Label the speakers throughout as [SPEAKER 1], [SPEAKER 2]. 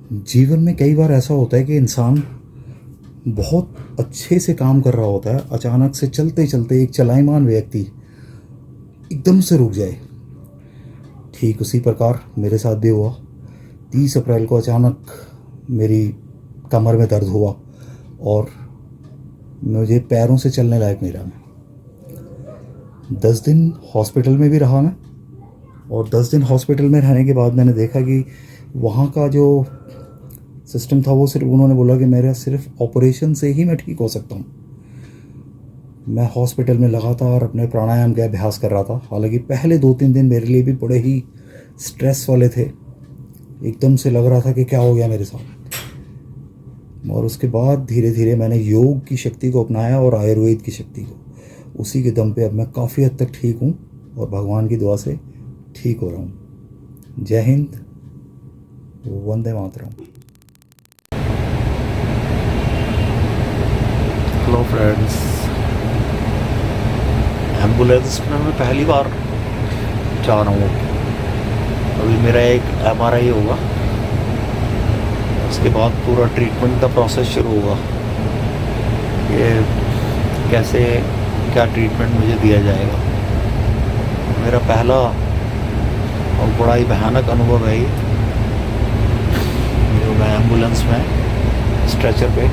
[SPEAKER 1] जीवन में कई बार ऐसा होता है कि इंसान बहुत अच्छे से काम कर रहा होता है, अचानक से चलते चलते एक चलायमान व्यक्ति एकदम से रुक जाए। ठीक उसी प्रकार मेरे साथ भी हुआ। 30 अप्रैल को अचानक मेरी कमर में दर्द हुआ और मुझे पैरों से चलने लायक नहीं रहा मैं। 10 दिन हॉस्पिटल में भी रहा मैं, और 10 दिन हॉस्पिटल में रहने के बाद मैंने देखा कि वहाँ का जो सिस्टम था वो सिर्फ उन्होंने बोला कि मेरा सिर्फ ऑपरेशन से ही मैं ठीक हो सकता हूँ। मैं हॉस्पिटल में लगातार अपने प्राणायाम के अभ्यास कर रहा था। हालांकि पहले 2-3 दिन मेरे लिए भी बड़े ही स्ट्रेस वाले थे। एकदम से लग रहा था कि क्या हो गया मेरे साथ। और उसके बाद धीरे धीरे मैंने योग की शक्ति को अपनाया और आयुर्वेद की शक्ति को। उसी के दम पे अब मैं काफ़ी हद तक ठीक हूँ और भगवान की दुआ से ठीक हो रहा हूँ। जय Hind, Vande Mataram.
[SPEAKER 2] Hello friends, ambulance में मैं पहली बार जा रहा हूँ। अभी मेरा एक MRI होगा, उसके बाद पूरा ट्रीटमेंट का प्रोसेस शुरू होगा। ये कैसे क्या ट्रीटमेंट मुझे दिया जाएगा। मेरा पहला और बड़ा ही भयानक अनुभव है ये, जो मैं एम्बुलेंस में स्ट्रेचर पे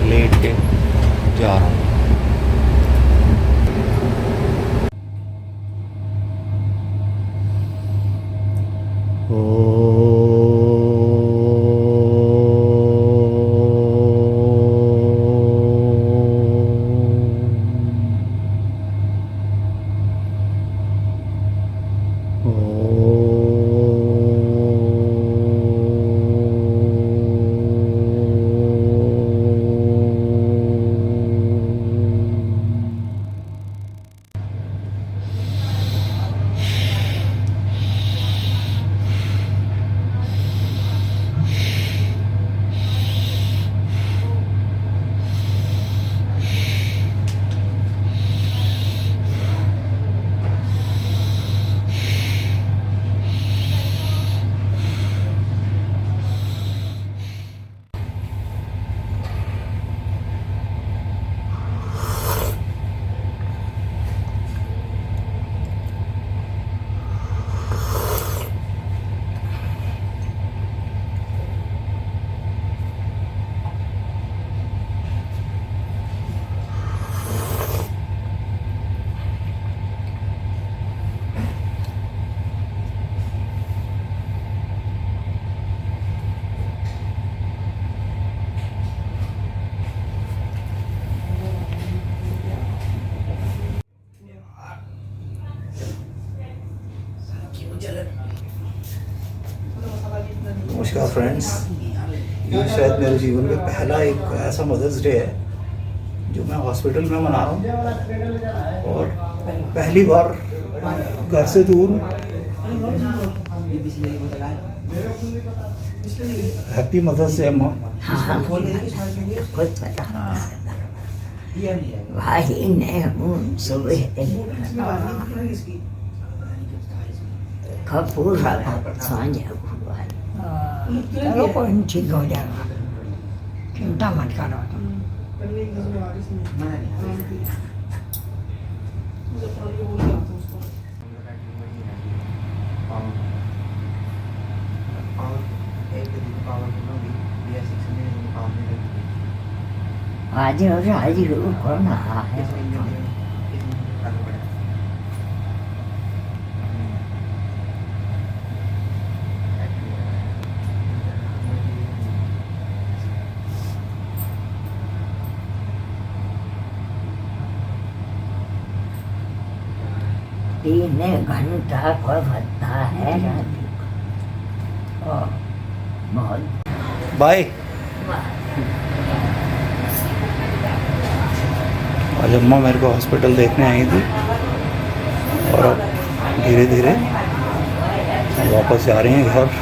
[SPEAKER 2] लेट के जा रहा हूँ।
[SPEAKER 1] नमस्कार फ्रेंड्स, ये शायद मेरे जीवन में पहला एक ऐसा मदर्स डे है जो मैं हॉस्पिटल में मना रहा हूँ, और पहली बार घर से दूर। हैप्पी मदर्स डे अम्मा।
[SPEAKER 3] भाई ने सुबह पूरा सांझ हुआ। चलो कोई नहीं, ठीक हो जाएगा, चिंता मत करो तुम। आज कौन रहा है? तीन घंटा को भत्ता है रात को। बहुत
[SPEAKER 1] बाय। आज अम्मा मेरे को हॉस्पिटल देखने आई थी, और अब धीरे धीरे वापस जा रही हैं घर।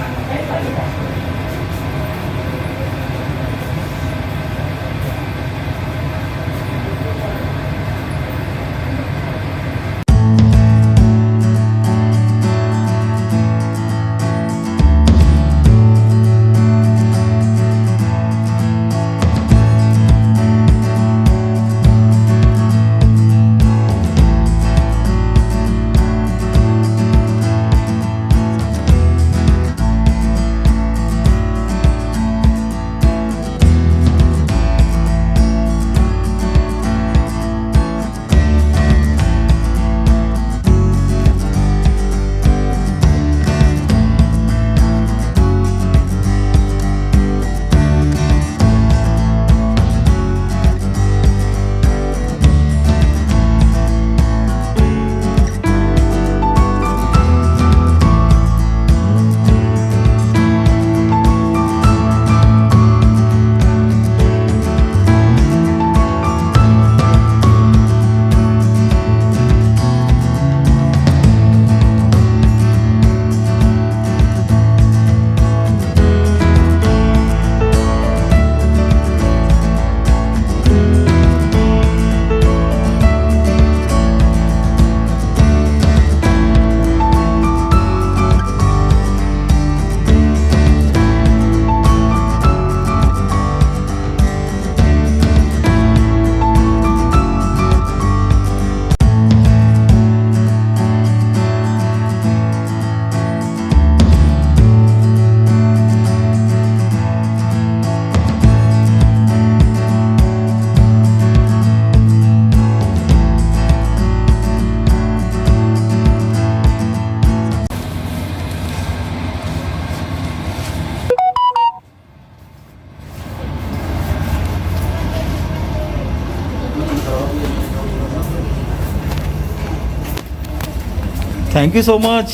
[SPEAKER 1] Thank you so much.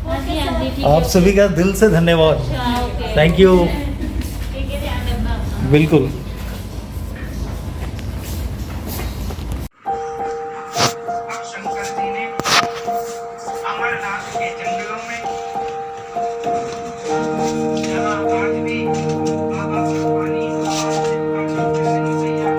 [SPEAKER 4] हाँ जी हाँ जी ठीक
[SPEAKER 1] आप
[SPEAKER 4] है।
[SPEAKER 1] सभी का दिल से धन्यवाद।
[SPEAKER 4] अच्छा, ओके।
[SPEAKER 1] Thank you.
[SPEAKER 4] ठीक है, ध्यान रखना अपना।
[SPEAKER 1] बिल्कुल।
[SPEAKER 5] शंकर जी ने अमरनाथ के जंगलों में जहाँ आज भी बाबा भगवानी भगवान शिव का दर्शन मैया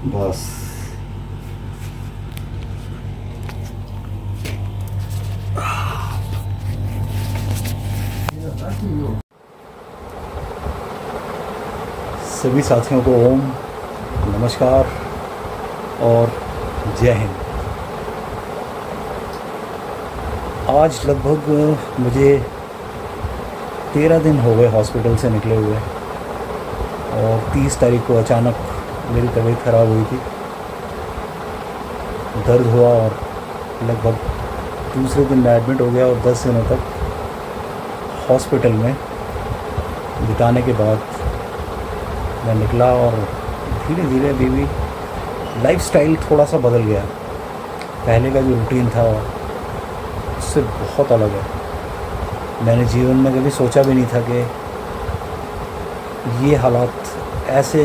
[SPEAKER 1] बस सभी साथियों को ओम नमस्कार और जय हिंद। आज लगभग मुझे 13 दिन हो गए हॉस्पिटल से निकले हुए और 30 तारीख को अचानक मेरी तबीयत ख़राब हुई थी, दर्द हुआ और लगभग दूसरे दिन मैं एडमिट हो गया और 10 दिनों तक हॉस्पिटल में बिताने के बाद मैं निकला और धीरे धीरे अभी भी लाइफस्टाइल थोड़ा सा बदल गया। पहले का जो रूटीन था उससे बहुत अलग है। मैंने जीवन में कभी सोचा भी नहीं था कि ये हालात ऐसे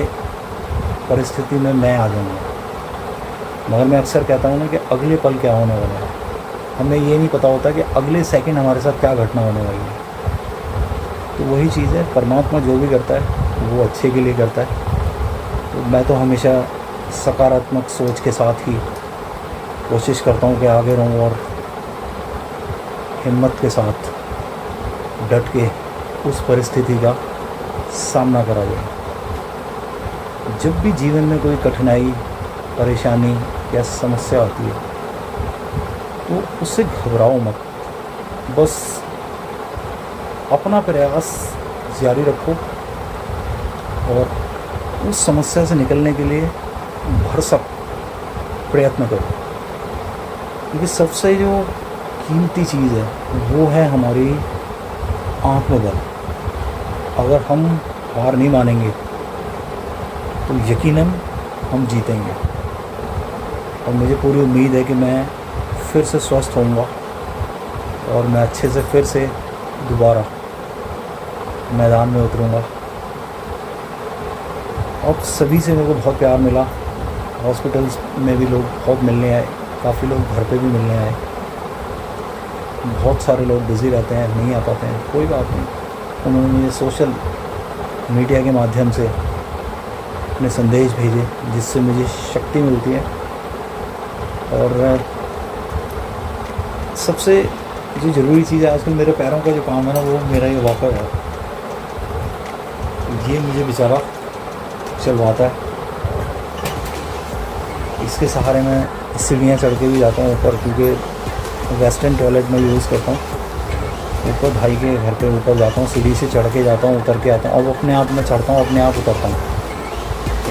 [SPEAKER 1] परिस्थिति में मैं आ जाऊँगा। मगर मैं अक्सर कहता हूँ ना कि अगले पल क्या होने वाला है, हमें ये नहीं पता होता कि अगले सेकंड हमारे साथ क्या घटना होने वाली है। तो वही चीज़ है, परमात्मा जो भी करता है वो अच्छे के लिए करता है। तो मैं तो हमेशा सकारात्मक सोच के साथ ही कोशिश करता हूँ कि आगे रहूँ और हिम्मत के साथ डट के उस परिस्थिति का सामना करा जाए। जब भी जीवन में कोई कठिनाई, परेशानी या समस्या आती है तो उससे घबराओ मत, बस अपना प्रयास जारी रखो और उस समस्या से निकलने के लिए भरसक प्रयत्न करो। क्योंकि सबसे जो कीमती चीज़ है वो है हमारी आत्मबल। अगर हम हार नहीं मानेंगे तो यकीनन हम जीतेंगे। और मुझे पूरी उम्मीद है कि मैं फिर से स्वस्थ होऊंगा और मैं अच्छे से फिर से दोबारा मैदान में उतरूंगा। और सभी से मेरे को बहुत प्यार मिला। हॉस्पिटल्स में भी लोग बहुत मिलने आए, काफ़ी लोग घर पे भी मिलने आए। बहुत सारे लोग बिज़ी रहते हैं, नहीं आ पाते हैं, कोई बात नहीं। उन्होंने मुझे सोशल मीडिया के माध्यम से अपने संदेश भेजे जिससे मुझे शक्ति मिलती है। और सबसे जो ज़रूरी चीज़ है आजकल मेरे पैरों का जो काम है ना, वो मेरा ये वॉकर है। ये मुझे बेचारा चलवाता है। इसके सहारे मैं सीढ़ियाँ चढ़ के भी जाता हूँ ऊपर, क्योंकि वेस्टर्न टॉयलेट में यूज़ करता हूँ। ऊपर भाई के घर पे ऊपर जाता हूँ, सीढ़ी से चढ़ के जाता हूँ, उतर के आता हूँ। अब अपने आप में चढ़ता हूँ, अपने आप उतरता हूँ।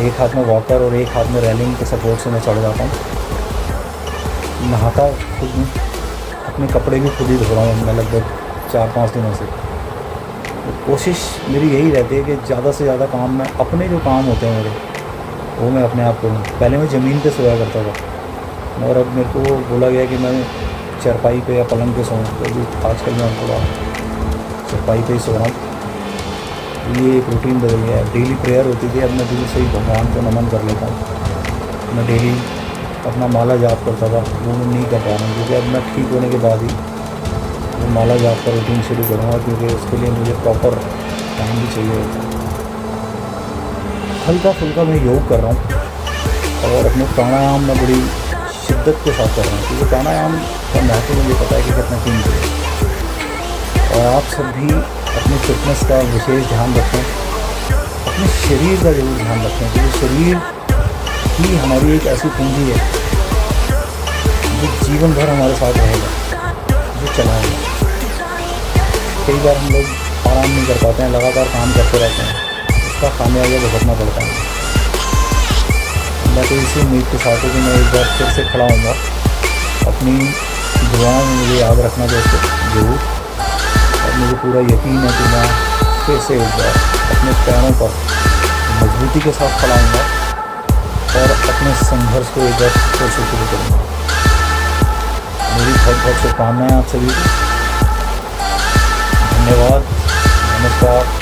[SPEAKER 1] एक हाथ में वॉकर और एक हाथ में रेलिंग के सपोर्ट से मैं चढ़ जाता हूँ। नहाता खुद में, अपने कपड़े भी खुद ही धो रहा हूँ मैं लगभग 4-5 दिनों से। तो कोशिश मेरी यही रहती है कि ज़्यादा से ज़्यादा काम मैं अपने जो काम होते हैं मेरे, वो मैं अपने आप करूँ। पहले मैं ज़मीन पे सोया करता था, मगर अब मेरे को बोला गया कि मैं चारपाई पे या पलंग पे सोऊं, तो अभी आजकल मैं थोड़ा चारपाई पे ही सो रहा हूँ। ये एक रूटीन बदल गया है। डेली प्रेयर होती थी, अब मैं दिल से ही भगवान को नमन कर लेता हूँ। मैं डेली अपना माला जाप करता था, वो मैं नहीं कर पा रहा हूँ, क्योंकि अब मैं ठीक होने के बाद ही वो माला जाप का रूटीन शुरू करूँगा, क्योंकि उसके लिए मुझे प्रॉपर टाइम भी चाहिए होता है। हल्का फुल्का मैं योग कर रहा हूँ और अपने प्राणायाम में बड़ी शिद्दत के साथ कर रहा हूँ, क्योंकि प्राणायाम का महत्व मुझे पता है कि कितना कीमती है। और आप सब भी अपनी फिटनेस का विशेष ध्यान रखें, अपने शरीर का जरूर ध्यान रखें, क्योंकि शरीर ही हमारी एक ऐसी पूंजी है जो जीवन भर हमारे साथ रहेगा, जो चलाएगा। कई बार हम लोग आराम नहीं कर पाते हैं, लगातार काम करते रहते हैं, उसका खामियाजा भुगतना पड़ता है। मैं तो इसी उम्मीद के साथ हूँ कि मैं एक बार फिर से खड़ा होऊंगा। अपनी दुआओं में मुझे याद रखना दोस्तों जरूर, और मुझे पूरा यकीन है कि मैं फिर से एक बार अपने पैरों पर मजबूती के साथ खड़ा होऊंगा और अपने संघर्ष को एक बार फिर से शुरू करूँगा। मेरी बहुत बहुत शुभकामनाएं आप सभी को। धन्यवाद, नमस्कार।